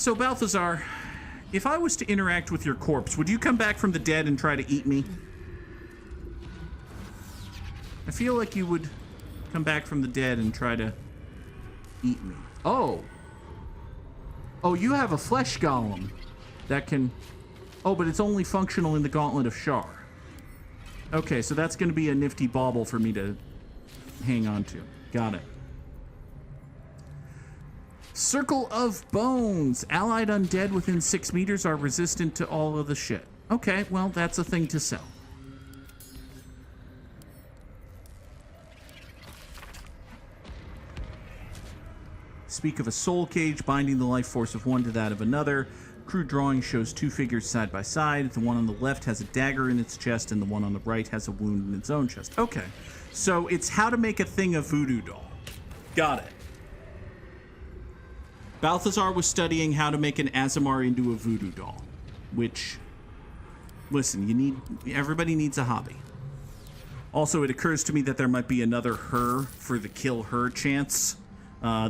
So, Balthazar, if I was to interact with your corpse, would you come back from the dead and try to eat me? I feel like you would come back from the dead and try to eat me. Oh. Oh, you have a flesh golem that can... Oh, but it's only functional in the Gauntlet of Shar. Okay, so that's going to be a nifty bauble for me to hang on to. Got it. Circle of Bones. Allied undead within 6 meters are resistant to all of the shit. Okay, well, that's a thing to sell. Speak of a soul cage binding the life force of one to that of another. Crude drawing shows 2 figures side by side. The one on the left has a dagger in its chest, and the one on the right has a wound in its own chest. Okay, so it's how to make a thing a voodoo doll. Got it. Balthazar was studying how to make an Azamar into a voodoo doll, which, listen, everybody needs a hobby. Also, it occurs to me that there might be another her for the kill her chance.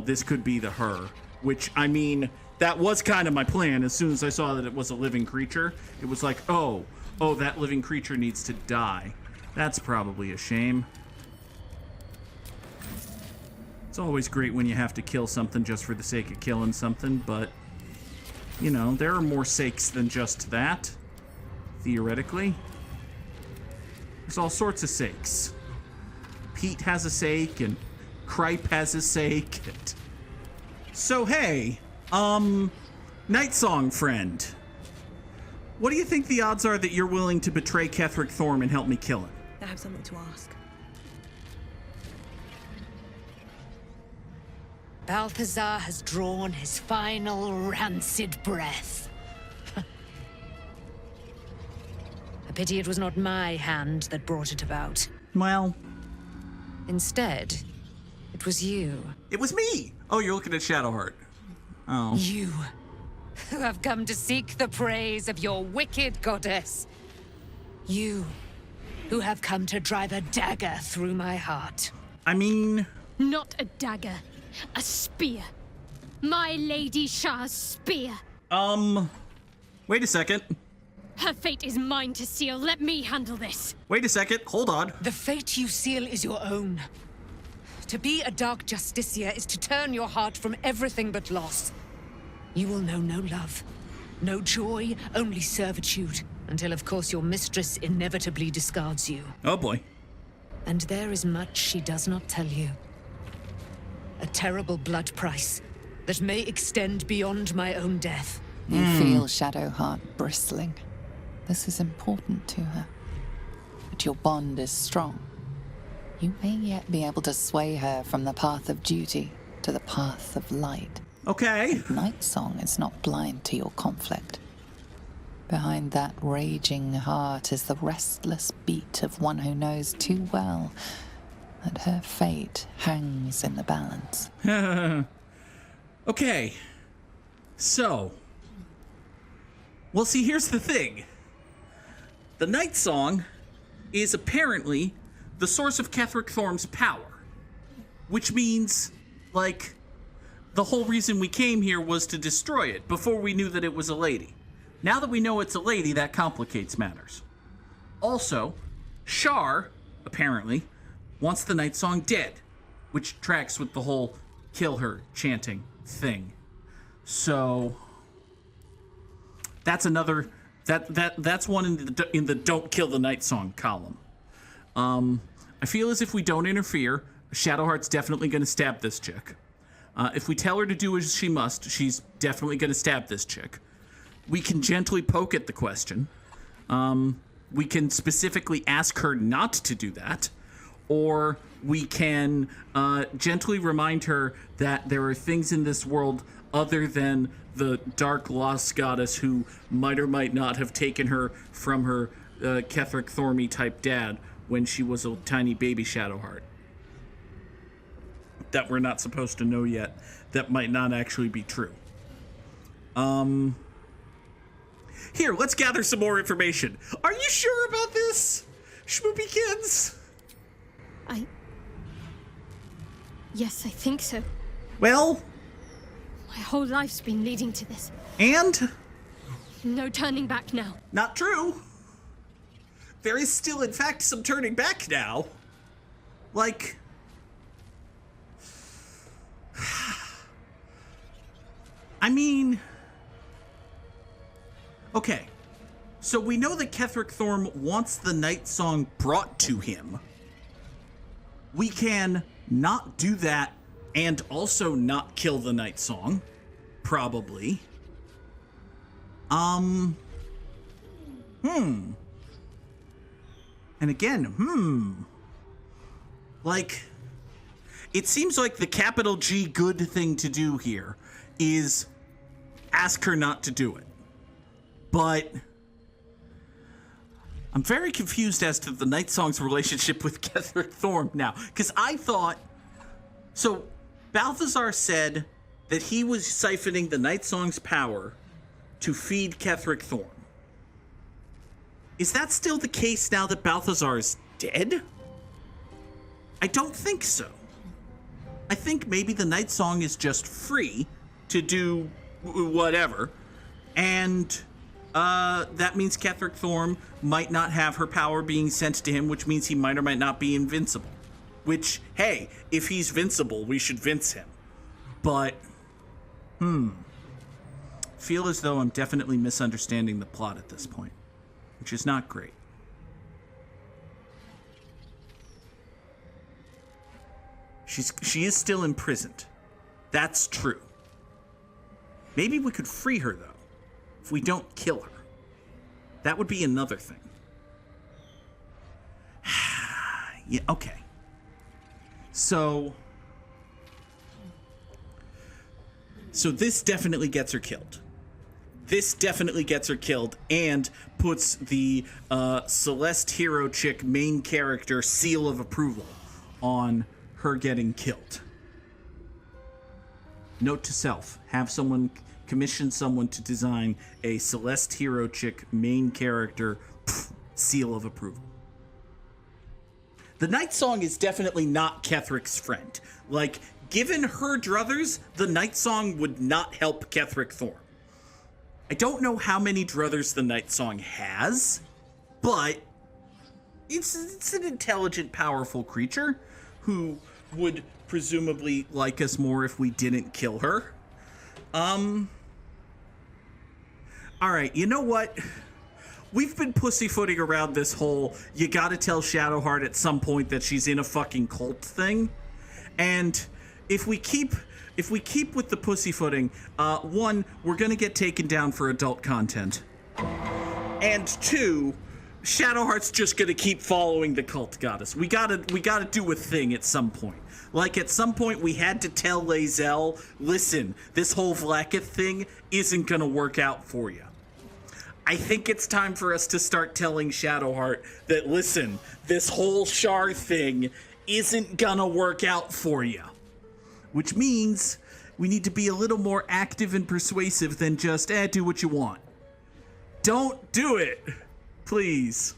This could be the her, which, I mean, that was kind of my plan. As soon as I saw that it was a living creature, it was like, oh, that living creature needs to die. That's probably a shame. It's always great when you have to kill something just for the sake of killing something, but, you know, there are more sakes than just that, theoretically. There's all sorts of sakes. Pete has a sake, and Cripe has a sake. And... So, hey, Night Song friend, what do you think the odds are that you're willing to betray Ketheric Thorm and help me kill him? I have something to ask. Balthazar has drawn his final rancid breath. A pity it was not my hand that brought it about. Well... Instead, it was you. It was me! Oh, you're looking at Shadowheart. Oh. You, who have come to seek the praise of your wicked goddess. You, who have come to drive a dagger through my heart. I mean... Not a dagger. A spear. My Lady Shah's spear. Wait a second. Her fate is mine to seal. Let me handle this. Wait a second. Hold on. The fate you seal is your own. To be a Dark Justiciar is to turn your heart from everything but loss. You will know no love, no joy, only servitude. Until, of course, your mistress inevitably discards you. Oh, boy. And there is much she does not tell you. A terrible blood price that may extend beyond my own death. You feel Shadowheart bristling. This is important to her. But your bond is strong. You may yet be able to sway her from the path of duty to the path of light. Okay. Night Song is not blind to your conflict. Behind that raging heart is the restless beat of one who knows too well that her fate hangs in the balance. Okay. So. Well, see, here's the thing. The Night Song is apparently the source of Ketheric Thorm's power. Which means, like, the whole reason we came here was to destroy it before we knew that it was a lady. Now that we know it's a lady, that complicates matters. Also, Shar, apparently, wants the Night Song dead, which tracks with the whole kill her chanting thing. So that's another that's one in the don't kill the Night Song column. I feel as if we don't interfere, Shadowheart's definitely going to stab this chick. If we tell her to do as she must, she's definitely going to stab this chick. We can gently poke at the question. We can specifically ask her not to do that. Or we can gently remind her that there are things in this world other than the dark lost goddess who might or might not have taken her from her Ketheric Thormy type dad when she was a tiny baby Shadowheart. That we're not supposed to know yet. That might not actually be true. Here, let's gather some more information. Are you sure about this, Schmoopykins? Yes, I think so. Well, My whole life's been leading to this. And No turning back now. not true. There is still, in fact, some turning back now. Like, I mean, okay. So we know that Ketheric Thorm wants the Night Song brought to him. We can not do that and also not kill the Night Song, probably. And again, like, it seems like the capital G good thing to do here is ask her not to do it. But I'm very confused as to the Night Song's relationship with Ketheric Thorm now, because I thought, so Balthazar said that he was siphoning the Night Song's power to feed Ketheric Thorm. Is that still the case now that Balthazar is dead? I don't think so. I think maybe the Night Song is just free to do whatever, and that means Ketheric Thorm might not have her power being sent to him, which means he might or might not be invincible. Which, hey, if he's vincible, we should vince him. But, feel as though I'm definitely misunderstanding the plot at this point, which is not great. She is still imprisoned. That's true. Maybe we could free her, though, if we don't kill her. That would be another thing. Yeah, okay. So this definitely gets her killed. This definitely gets her killed and puts the Celeste hero chick main character seal of approval on her getting killed. Note to self, have someone commission someone to design a Celeste hero chick main character seal of approval. The Night Song is definitely not Ketheric's friend. Like, given her druthers, the Night Song would not help Ketheric Thorm. I don't know how many druthers the Night Song has, but it's an intelligent, powerful creature who would presumably like us more if we didn't kill her. Alright, you know what? We've been pussyfooting around this whole you gotta tell Shadowheart at some point that she's in a fucking cult thing. And if we keep with the pussyfooting, one, we're gonna get taken down for adult content. And two, Shadowheart's just gonna keep following the cult goddess. We gotta do a thing at some point. Like, at some point we had to tell Lae'zel, listen, this whole Vlaakith thing isn't gonna work out for you. I think it's time for us to start telling Shadowheart that, listen, this whole Shar thing isn't gonna work out for you. Which means we need to be a little more active and persuasive than just, do what you want. Don't do it, please.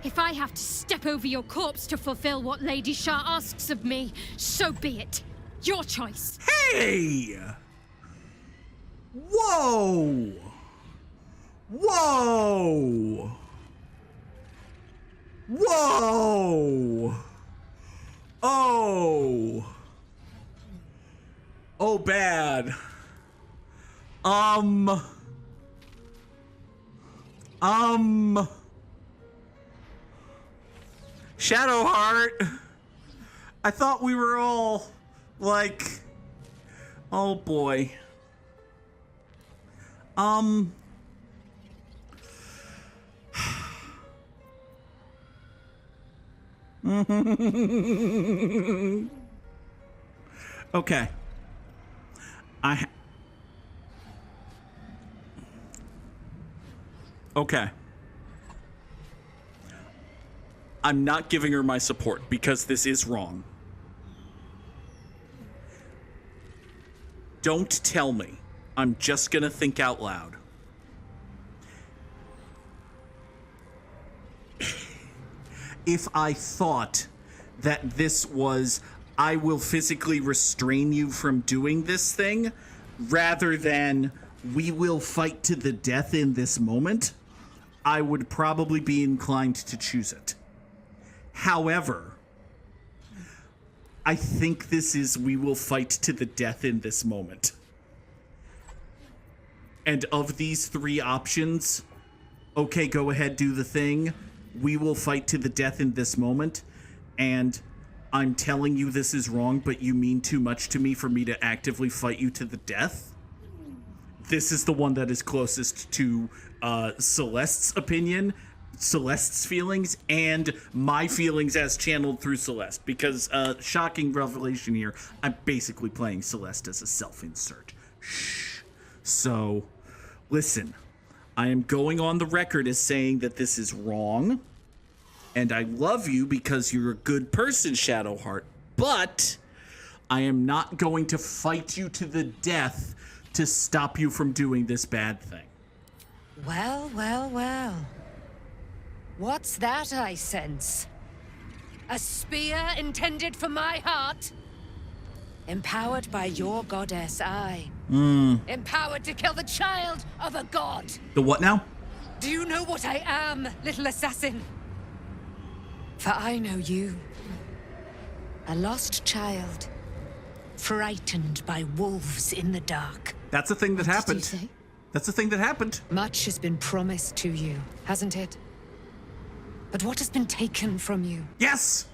If I have to step over your corpse to fulfill what Lady Shar asks of me, so be it. Your choice. Hey! Whoa! Whoa! Whoa! Oh! Oh, bad. Shadowheart, I thought we were all, like, oh boy. Okay. Okay. I'm not giving her my support because this is wrong. Don't tell me. I'm just gonna think out loud. If I thought that this was I will physically restrain you from doing this thing, rather than we will fight to the death in this moment, I would probably be inclined to choose it. However, I think this is we will fight to the death in this moment. And of these three options, okay, go ahead, do the thing. We will fight to the death in this moment. And I'm telling you this is wrong, but you mean too much to me for me to actively fight you to the death. This is the one that is closest to Celeste's opinion, Celeste's feelings, and my feelings as channeled through Celeste. Because, shocking revelation here, I'm basically playing Celeste as a self-insert. Shh. So, listen, I am going on the record as saying that this is wrong, and I love you because you're a good person, Shadowheart, but I am not going to fight you to the death to stop you from doing this bad thing. Well, well, well. What's that I sense? A spear intended for my heart? Empowered by your goddess, I. Empowered to kill the child of a god. The what now? Do you know what I am, little assassin? For I know you. A lost child. Frightened by wolves in the dark. That's a thing that happened. Did you say? That's a thing that happened. Much has been promised to you, hasn't it? But what has been taken from you? Yes!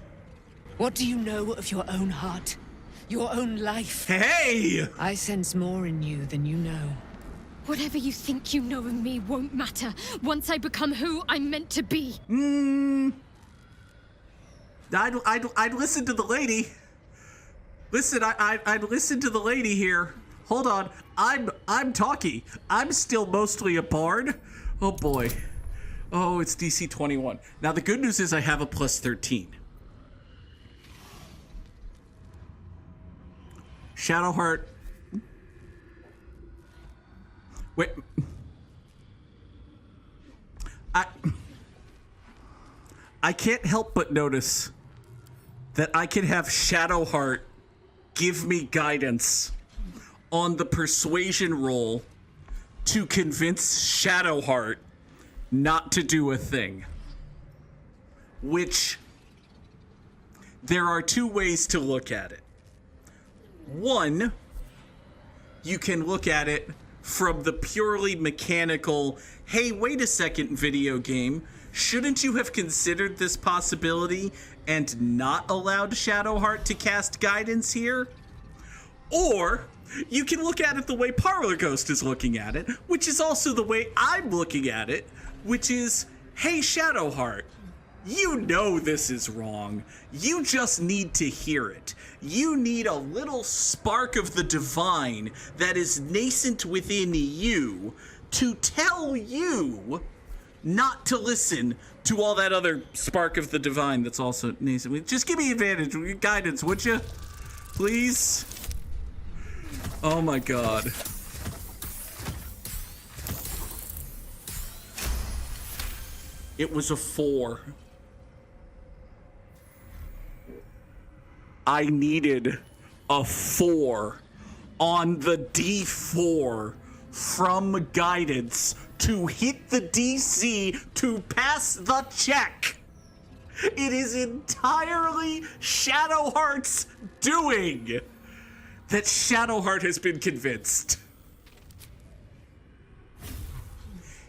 What do you know of your own heart? Your own life? Hey! I sense more in you than you know. Whatever you think you know of me won't matter once I become who I'm meant to be. I'd listen to the lady. Listen, I'd listen to the lady here. Hold on, I'm talky. I'm still mostly a bard. Oh boy. Oh, it's DC 21. Now the good news is I have a plus 13. Shadowheart. Wait. I can't help but notice that I can have Shadowheart give me guidance on the persuasion roll to convince Shadowheart not to do a thing. Which, there are two ways to look at it. One, you can look at it from the purely mechanical, hey, wait a second, video game, shouldn't you have considered this possibility and not allowed Shadowheart to cast guidance here? Or you can look at it the way Parlor Ghost is looking at it, which is also the way I'm looking at it, which is, hey, Shadowheart, you know this is wrong. You just need to hear it. You need a little spark of the divine that is nascent within you to tell you not to listen to all that other spark of the divine that's also nascent. Just give me advantage, guidance, would you? Please? Oh my god. It was a 4. I needed a 4 on the D4 from guidance to hit the DC to pass the check. It is entirely Shadowheart's doing that Shadowheart has been convinced.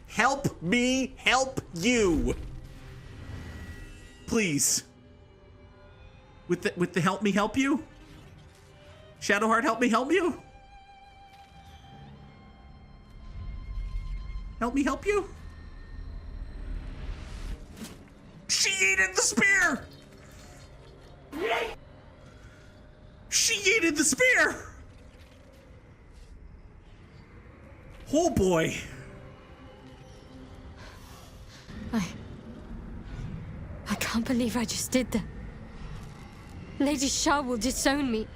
Help me help you. Please. With the help me help you? Shadowheart, help me help you? Help me help you? She yeeted the spear! She yeeted the spear! Oh boy. I can't believe I just did that. Lady Shah will disown me.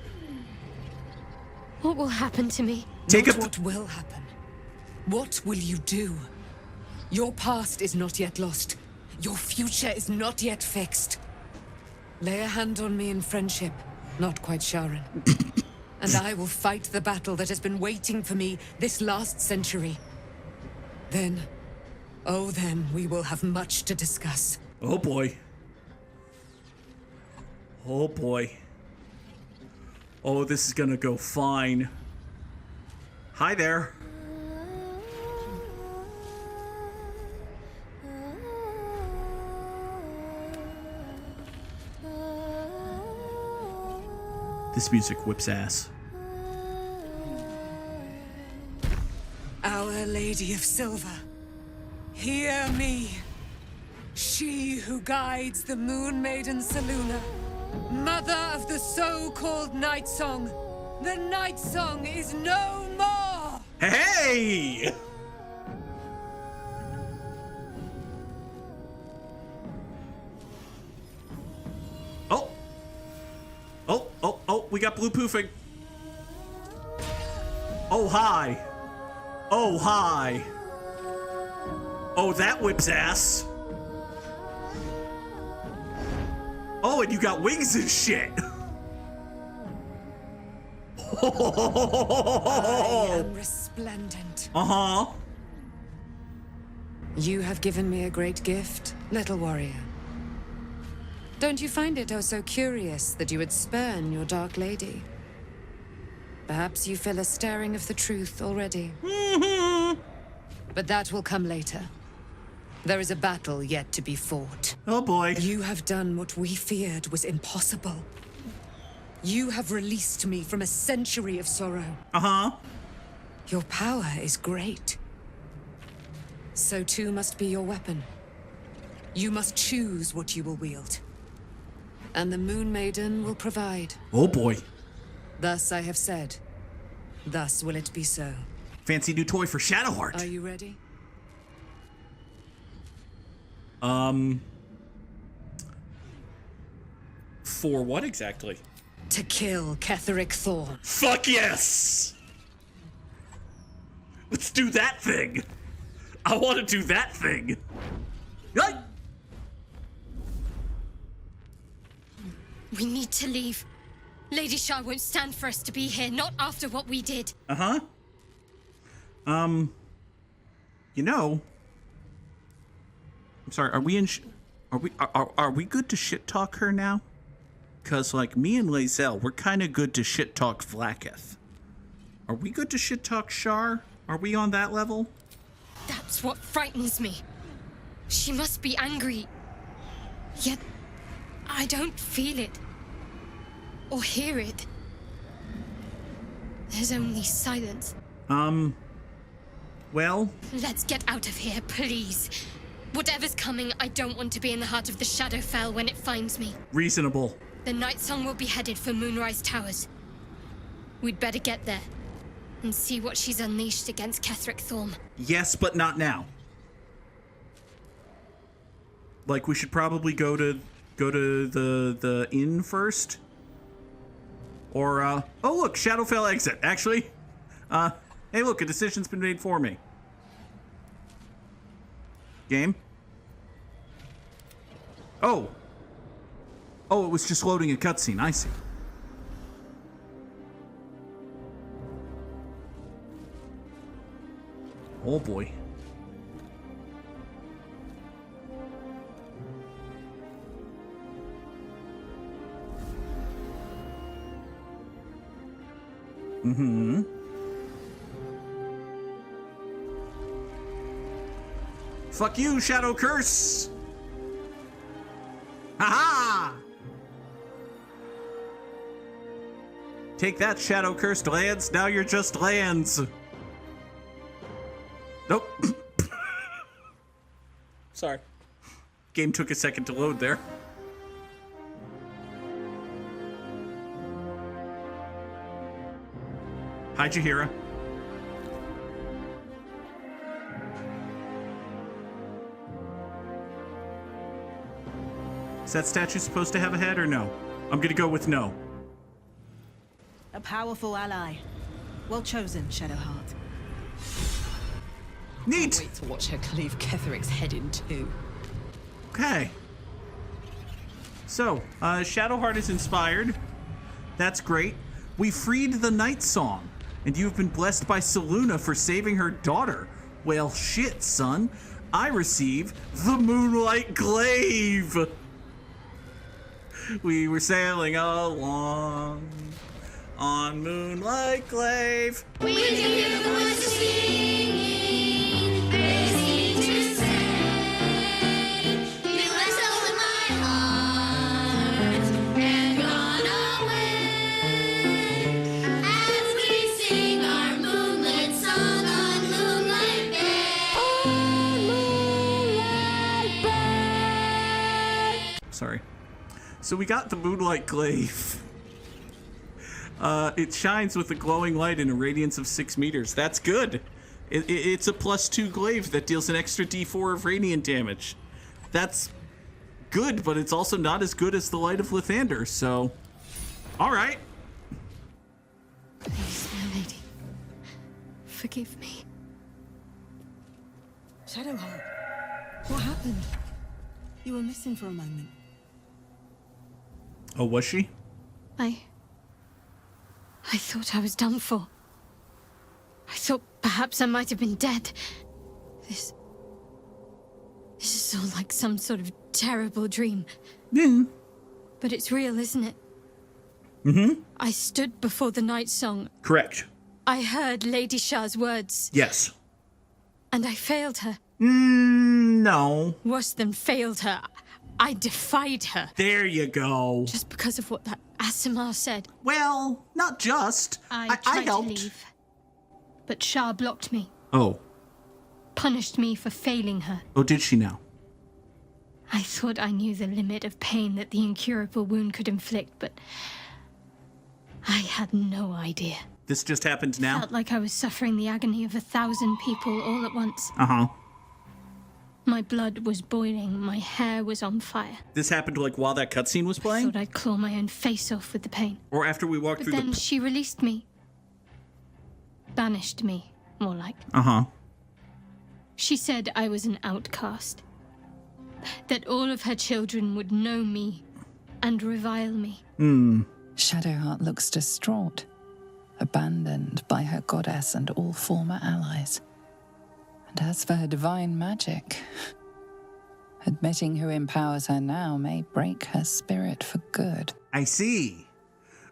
What will happen to me? Not what will happen. What will you do? Your past is not yet lost. Your future is not yet fixed. Lay a hand on me in friendship, Not quite Sharon. And I will fight the battle that has been waiting for me this last century. Then, oh then, we will have much to discuss. Oh boy. Oh boy. Oh, this is gonna go fine. Hi there. This music whips ass. Our Lady of Silver, hear me. She who guides the Moon Maiden Selûne, mother of the so-called Night Song. The Night Song is no more! Hey! Oh! Oh, oh, oh, we got blue poofing. Oh, hi. Oh, hi. Oh, that whips ass. Oh, and you got wings and shit. I am resplendent. Uh-huh. You have given me a great gift, little warrior. Don't you find it oh so curious that you would spurn your dark lady? Perhaps you feel a stirring of the truth already. But that will come later. There is a battle yet to be fought. Oh boy. You have done what we feared was impossible. You have released me from a century of sorrow. Uh-huh. Your power is great. So too must be your weapon. You must choose what you will wield. And the Moon Maiden will provide. Oh boy. Thus I have said. Thus will it be so. Fancy new toy for Shadowheart. Are you ready? For what exactly? To kill Ketheric Thorn. Fuck yes! Let's do that thing. I want to do that thing. Right? We need to leave. Lady Shah won't stand for us to be here, not after what we did. Uh-huh. You know, I'm sorry, are we good to shit talk her now? Cause like me and Lae'zel, we're kind of good to shit talk Vlaakith. Are we good to shit talk Shar? Are we on that level? That's what frightens me. She must be angry. Yet, I don't feel it. Or hear it. There's only silence. Well... Let's get out of here, please. Whatever's coming, I don't want to be in the heart of the Shadowfell when it finds me. Reasonable. The Night Song will be headed for Moonrise Towers. We'd better get there and see what she's unleashed against Ketheric Thorn. Yes, but not now. Like, we should probably go to the inn first. Or, oh look, Shadowfell exit. Actually, hey look, a decision's been made for me. Game? Oh. Oh, it was just loading a cutscene. I see. Oh boy. Mm-hmm. Fuck you, Shadow Curse! Ha-ha! Take that, Shadow Cursed lands. Now you're just lands. Nope. Sorry. Game took a second to load there. Hi, Jaheira. Is that statue supposed to have a head or no? I'm gonna go with no. A powerful ally. Well chosen, Shadowheart. Neat! Wait to watch her cleave Ketheric's head in two. Okay. So, Shadowheart is inspired That's great. We freed the Night Song, and you've been blessed by Selûne for saving her daughter. Well, shit, son. I receive the Moonlight Glaive. We were sailing along on Moonlight Glaive. We can hear the voices singing, racing to say, you have stolen my heart and gone away. As we sing our moonlit song on Moonlight Bay. Sorry. So we got the Moonlight Glaive. It shines with a glowing light and a radiance of 6 meters. That's good. It's a +2 glaive that deals an extra d4 of radiant damage. That's good, but it's also not as good as the Light of Lathander, so... Alright. Please, my lady. Forgive me. Shadowheart, what happened? You were missing for a moment. Oh, was she? I thought I was done for. I thought perhaps I might have been dead. This is all like some sort of terrible dream. But it's real, isn't it? Mm-hmm. I stood before the night song. Correct. I heard Lady Shah's words. Yes. And I failed her. No. Worse than failed her. I defied her. There you go. Just because of what that Asimar said. Well, not just. I tried to helped. leave. But Shah blocked me. Oh. Punished me for failing her. Oh, did she now? I thought I knew the limit of pain that the incurable wound could inflict, but I had no idea. This just happened now? Felt like I was suffering the agony of 1,000 people all at once. Uh-huh. My blood was boiling, my hair was on fire. This happened like while that cutscene was I playing? thought I'd claw my own face off with the pain. Or after we walked But through then she released me. Banished me, more like. Uh-huh. She said I was an outcast. That all of her children would know me and revile me. Shadowheart looks distraught, abandoned by her goddess and all former allies. And as for her divine magic, admitting who empowers her now may break her spirit for good. I see.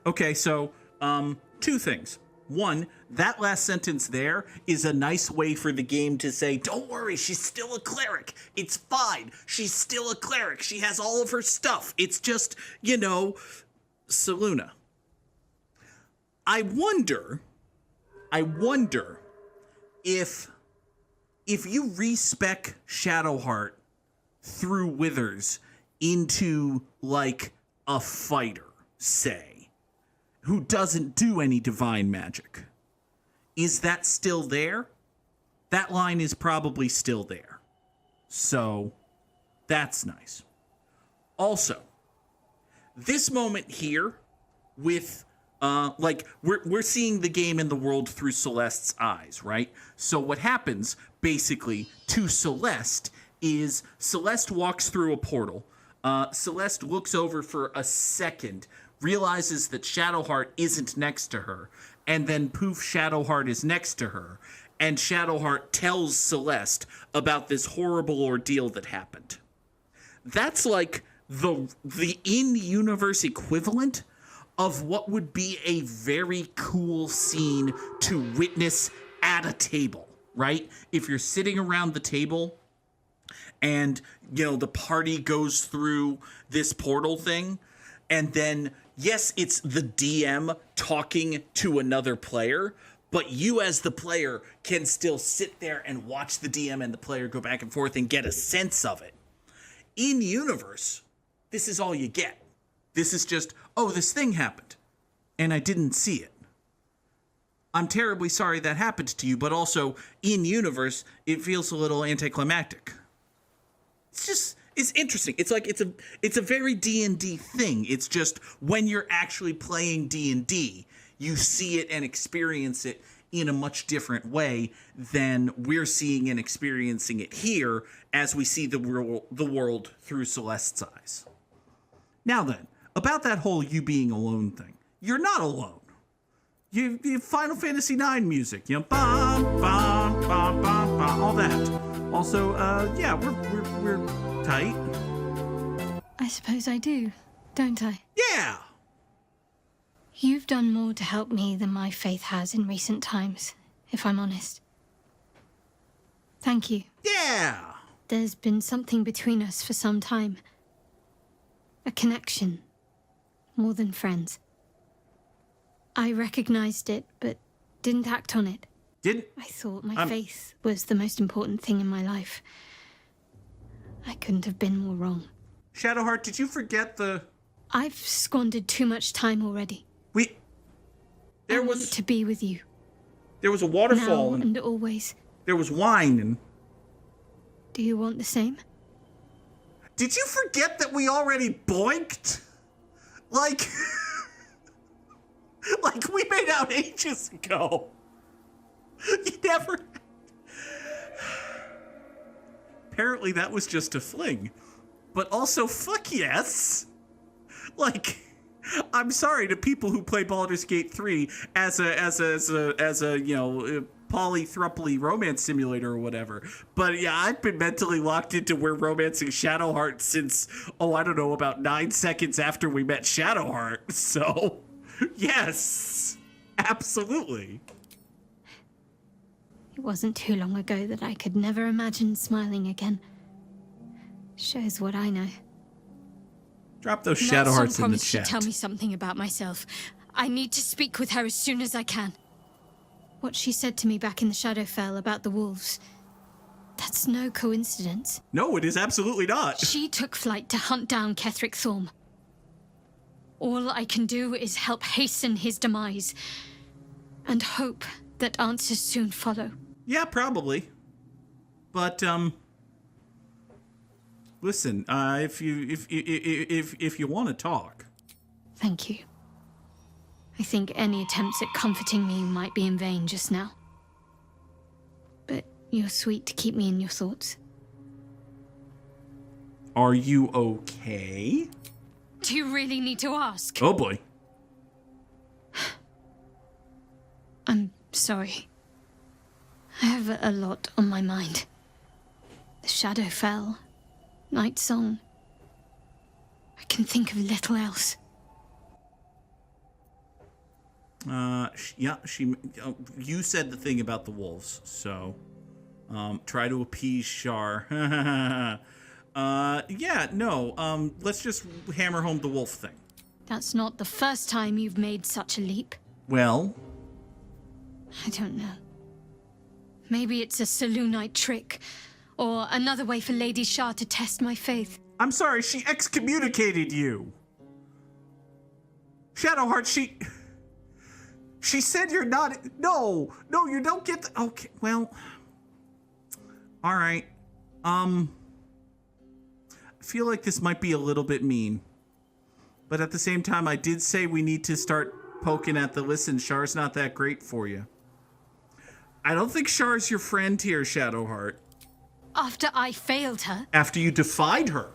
Okay, so, 2 things. One, that last sentence there is a nice way for the game to say, don't worry, she's still a cleric. It's fine. She's still a cleric. She has all of her stuff. It's just, Selûne. I wonder if you respec Shadowheart through Withers into, like, a fighter, say, who doesn't do any divine magic, is that still there? That line is probably still there. So, that's nice. Also, this moment here with, we're seeing the game and the world through Celeste's eyes, right? So what happens, basically, to Celeste is Celeste walks through a portal. Celeste looks over for a second, realizes that Shadowheart isn't next to her, and then poof, Shadowheart is next to her, and Shadowheart tells Celeste about this horrible ordeal that happened. That's like the in-universe equivalent of what would be a very cool scene to witness at a table, right? If you're sitting around the table and, the party goes through this portal thing, and then, yes, it's the DM talking to another player, but you as the player can still sit there and watch the DM and the player go back and forth and get a sense of it. In universe, this is all you get. This is just, oh, this thing happened, and I didn't see it. I'm terribly sorry that happened to you, but also, in universe, it feels a little anticlimactic. It's interesting. It's like it's a very D&D thing. It's just when you're actually playing D&D, you see it and experience it in a much different way than we're seeing and experiencing it here as we see the world through Celeste's eyes. Now then, about that whole you being alone thing. you're not alone. You Final Fantasy IX music, you know, bum, bum, bum, bum, bum, all that. Also, yeah, we're tight. I suppose I do, don't I? Yeah. You've done more to help me than my faith has in recent times, if I'm honest. Thank you. Yeah. There's been something between us for some time. A connection. More than friends. I recognized it, but didn't act on it. Didn't? I thought my faith was the most important thing in my life. I couldn't have been more wrong. Shadowheart, did you forget the... I've squandered too much time already. There I want was... to be with you. There was a waterfall Now and always. There was wine and... Do you want the same? Did you forget that we already boinked? Like... like we made out ages ago. You never... Apparently that was just a fling. But also, fuck yes. Like... I'm sorry to people who play Baldur's Gate 3 as a you know, polythrouple romance simulator or whatever. But yeah, I've been mentally locked into we're romancing Shadowheart since, I don't know, about 9 seconds after we met Shadowheart. So, yes, absolutely. It wasn't too long ago that I could never imagine smiling again. Shows what I know. Drop those Shadowhearts in the chat. To tell me something about myself. I need to speak with her as soon as I can. What she said to me back in the Shadowfell about the wolves. That's no coincidence. No, it is absolutely not. She took flight to hunt down Ketheric Thorm. All I can do is help hasten his demise. And hope that answers soon follow. Yeah, probably. But, listen, if you want to talk. Thank you. I think any attempts at comforting me might be in vain just now. But you're sweet to keep me in your thoughts. Are you okay? Do you really need to ask? Oh boy. I'm sorry. I have a lot on my mind. The Shadowfell. Night Song. I can think of little else. Yeah, you said the thing about the wolves, so, try to appease Shar. Yeah, no, let's just hammer home the wolf thing. That's not the first time you've made such a leap. Well? I don't know. Maybe it's a Selûnite trick. Or another way for Lady Shah to test my faith. I'm sorry, she excommunicated you. Shadowheart, she said you're not... No, you don't get the... Okay, well... All right. I feel like this might be a little bit mean. But at the same time, I did say we need to start poking at the listen, Shar's not that great for you. I don't think Shar's your friend here, Shadowheart. After I failed her? After you defied her?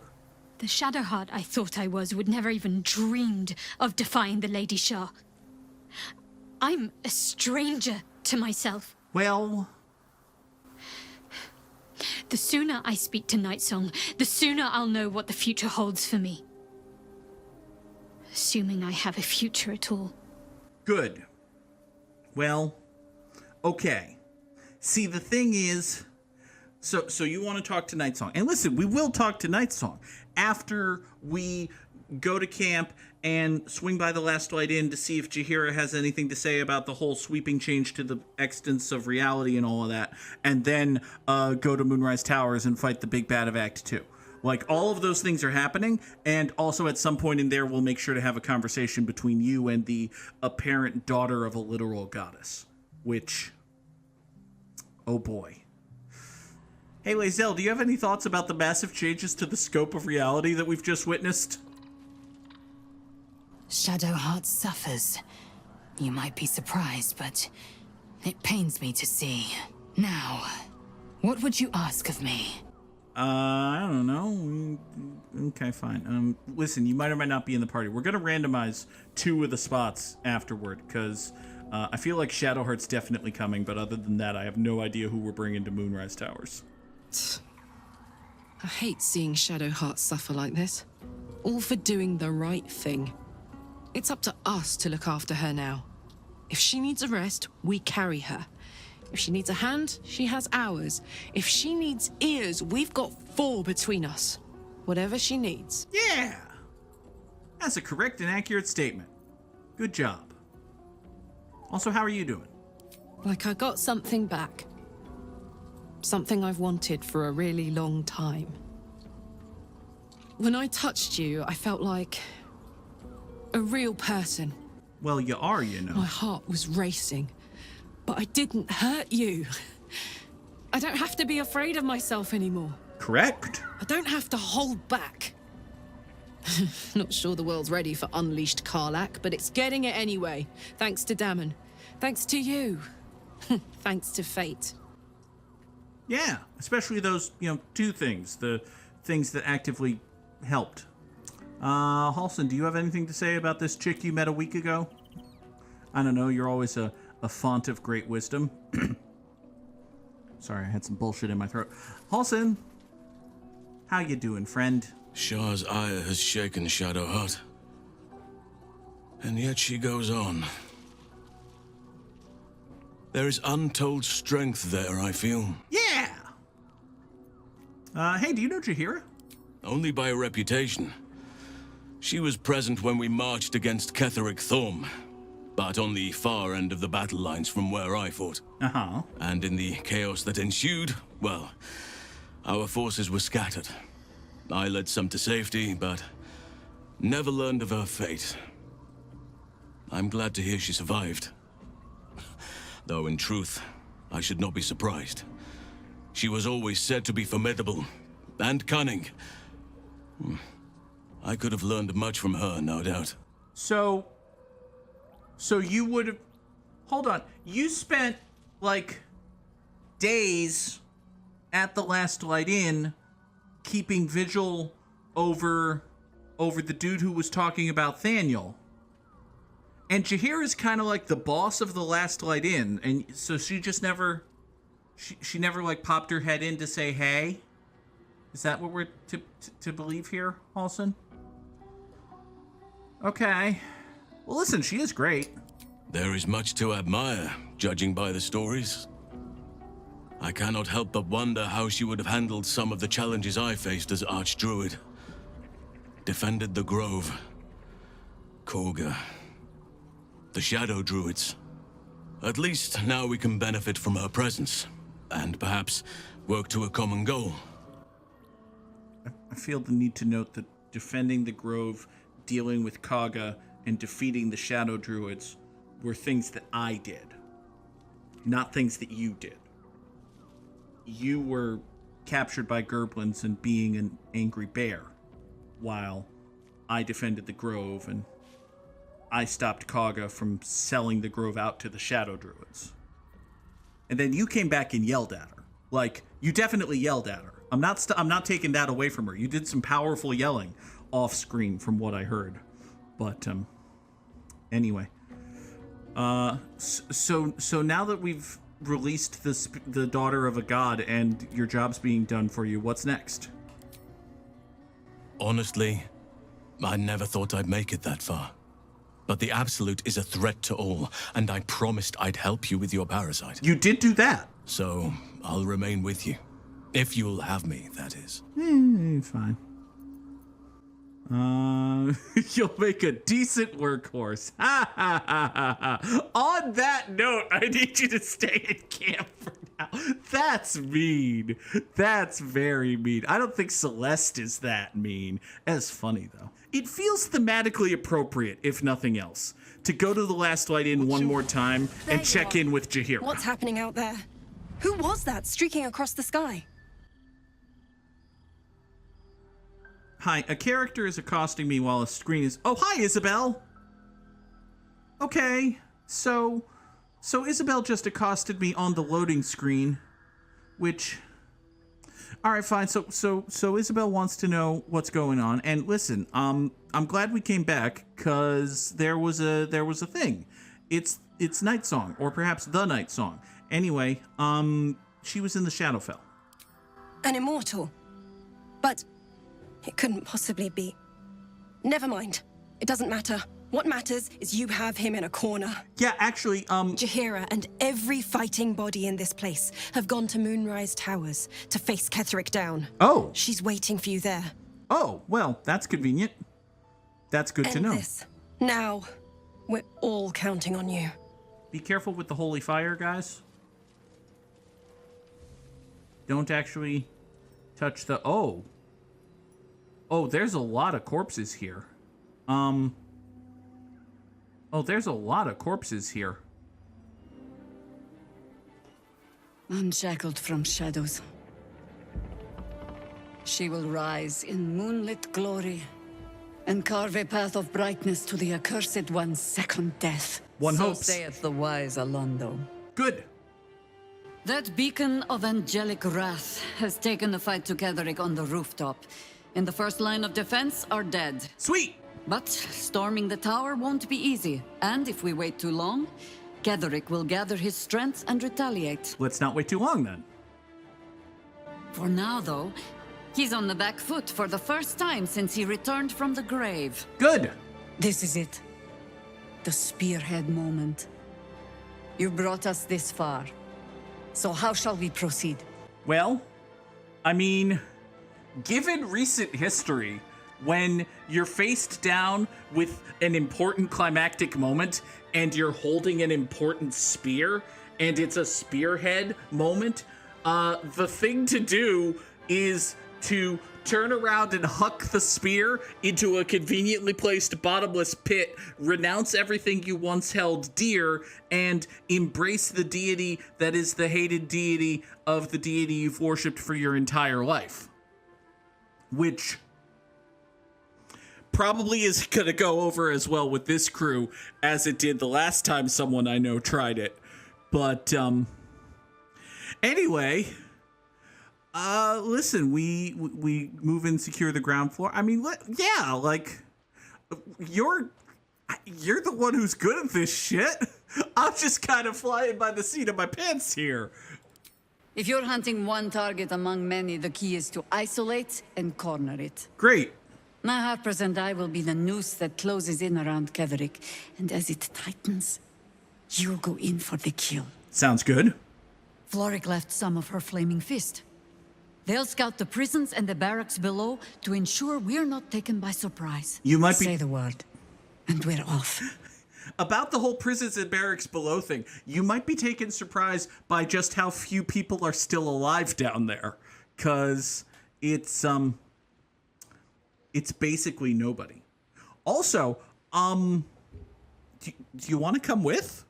The Shadowheart I thought I was would never even dreamed of defying the Lady Shah. I'm a stranger to myself. Well... The sooner I speak to Nightsong, the sooner I'll know what the future holds for me. Assuming I have a future at all. Good. Well, okay. See, the thing is... So you want to talk to Nightsong. And listen, we will talk to Nightsong after we go to camp and swing by the Last Light Inn to see if Jaheira has anything to say about the whole sweeping change to the extents of reality and all of that. And then go to Moonrise Towers and fight the big bad of Act 2. Like, all of those things are happening. And also at some point in there, we'll make sure to have a conversation between you and the apparent daughter of a literal goddess. Which, oh boy. Hey, Lae'zel, do you have any thoughts about the massive changes to the scope of reality that we've just witnessed? Shadowheart suffers. You might be surprised, but it pains me to see. Now, what would you ask of me? I don't know. Okay, fine. Listen, you might or might not be in the party. We're gonna randomize 2 of the spots afterward, because I feel like Shadowheart's definitely coming, but other than that, I have no idea who we're bringing to Moonrise Towers. I hate seeing Shadowheart suffer like this. All for doing the right thing. It's up to us to look after her now. If she needs a rest, we carry her. If she needs a hand, she has ours. If she needs ears, we've got 4 between us. Whatever she needs. Yeah! That's a correct and accurate statement. Good job. Also, how are you doing? Like I got something back. Something I've wanted for a really long time. When I touched you, I felt like a real person. Well, you are, you know. My heart was racing, but I didn't hurt you. I don't have to be afraid of myself anymore. Correct. I don't have to hold back. Not sure the world's ready for unleashed Karlach, but it's getting it anyway. Thanks to Dammon. Thanks to you. Thanks to fate. Yeah, especially those, 2 things. The things that actively helped. Halson, do you have anything to say about this chick you met a week ago? I don't know, you're always a font of great wisdom. Sorry, I had some bullshit in my throat. Halson, how you doing, friend? Shah's ire has shaken Shadowheart. And yet she goes on. There is untold strength there, I feel. Yeah! Hey, do you know Jaheira? Only by reputation. She was present when we marched against Ketheric Thorm, but on the far end of the battle lines from where I fought. Uh-huh. And in the chaos that ensued, well, our forces were scattered. I led some to safety, but never learned of her fate. I'm glad to hear she survived. Though in truth, I should not be surprised. She was always said to be formidable and cunning. I could have learned much from her, no doubt. So you would have... Hold on. You spent, days at the Last Light Inn keeping vigil over the dude who was talking about Thaniel. And Jaheira is kind of like the boss of the Last Light Inn, and so she just never... She never, popped her head in to say, hey? Is that what we're to believe here, Halson? Okay. Well, listen, she is great. There is much to admire, judging by the stories. I cannot help but wonder how she would have handled some of the challenges I faced as Archdruid. Defended the Grove. Korga. The Shadow Druids. At least now we can benefit from her presence, and perhaps work to a common goal. I feel the need to note that defending the Grove, dealing with Kaga, and defeating the Shadow Druids were things that I did, not things that you did. You were captured by Gerblins and being an angry bear, while I defended the Grove and I stopped Kaga from selling the Grove out to the Shadow Druids. And then you came back and yelled at her. You definitely yelled at her. I'm not taking that away from her. You did some powerful yelling off screen from what I heard. But anyway. So now that we've released the daughter of a god and your job's being done for you, what's next? Honestly, I never thought I'd make it that far. But the Absolute is a threat to all, and I promised I'd help you with your parasite. You did do that. So, I'll remain with you. If you'll have me, that is. Fine. You'll make a decent workhorse. Ha ha ha ha ha. On that note, I need you to stay in camp for now. That's mean. That's very mean. I don't think Celeste is that mean. That's funny, though. It feels thematically appropriate, if nothing else, to go to the Last Light Inn one more time and check in with Jaheira. What's happening out there? Who was that streaking across the sky? Hi, a character is accosting me while a screen is... Oh, hi, Isabel! Okay, so Isabel just accosted me on the loading screen, which All right, fine. So Isabel wants to know what's going on. And listen, I'm glad we came back because there was a thing. It's Night Song, or perhaps the Night Song. Anyway, she was in the Shadowfell. An immortal. But it couldn't possibly be. Never mind. It doesn't matter. What matters is you have him in a corner. Yeah, actually, Jaheira and every fighting body in this place have gone to Moonrise Towers to face Ketherick down. Oh. She's waiting for you there. Oh, well, that's convenient. That's good to End know. this. Now, we're all counting on you. Be careful with the holy fire, guys. Don't actually touch the... Oh, there's a lot of corpses here. Oh, there's a lot of corpses here. Unshackled from shadows, she will rise in moonlit glory and carve a path of brightness to the accursed one's second death. One so hopes. saith the wise Alondo. Good. That beacon of angelic wrath has taken the fight to Ketherick on the rooftop. In the first line of defense are dead. Sweet! But storming the tower won't be easy, and if we wait too long, Ketherick will gather his strength and retaliate. Let's not wait too long, then. For now, though, he's on the back foot for the first time since he returned from the grave. Good! This is it. The spearhead moment. You brought us this far. So how shall we proceed? Well, I mean, given recent history, when you're faced down with an important climactic moment and you're holding an important spear and it's a spearhead moment, the thing to do is to turn around and huck the spear into a conveniently placed bottomless pit, renounce everything you once held dear, and embrace the deity that is the hated deity of the deity you've worshipped for your entire life. Which probably is going to go over as well with this crew as it did the last time someone I know tried it. But anyway, listen, we move and secure the ground floor. I mean, yeah, like you're the one who's good at this shit. I'm just kind of flying by the seat of my pants here. If you're hunting one target among many, the key is to isolate and corner it. Great. My Harpers and I will be the noose that closes in around Ketherick, and as it tightens, you'll go in for the kill. Sounds good. Floric left some of her flaming fist. They'll scout the prisons and the barracks below to ensure we're not taken by surprise. You might be... Say the word, and we're off. About the whole prisons and barracks below thing, you might be taken surprise by just how few people are still alive down there. 'Cause it's basically nobody. Also, do you want to come with?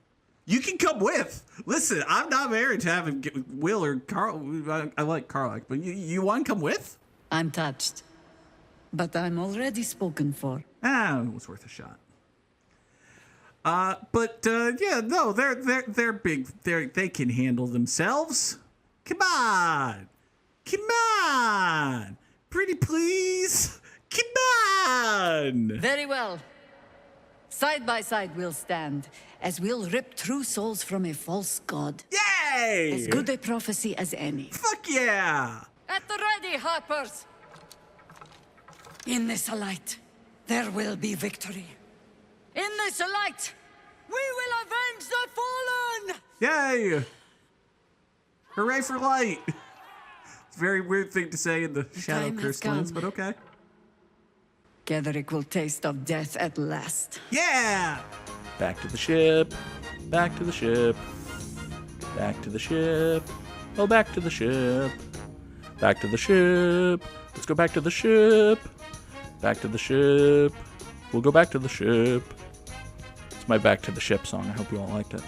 You can come with. Listen, I'm not married to having Will or Carl. I like Carl, but you want to come with? I'm touched. But I'm already spoken for. It was worth a shot. Yeah, no, they're big. They can handle themselves. Come on. Pretty please. Come on. Very well. Side by side we'll stand, as we'll rip true souls from a false god. Yay! As good a prophecy as any. Fuck yeah! At the ready, Harpers! In this light, there will be victory. In this light, we will avenge the fallen! Yay! Hooray for light! It's a very weird thing to say in the Shadow time has Cursed lands, come. but okay. Ketherick will taste of death at last. Yeah! Back to the ship. Back to the ship. Back to the ship. Oh, back to the ship. Back to the ship. Let's go back to the ship. Back to the ship. We'll go back to the ship. It's my Back to the Ship song. I hope you all liked it.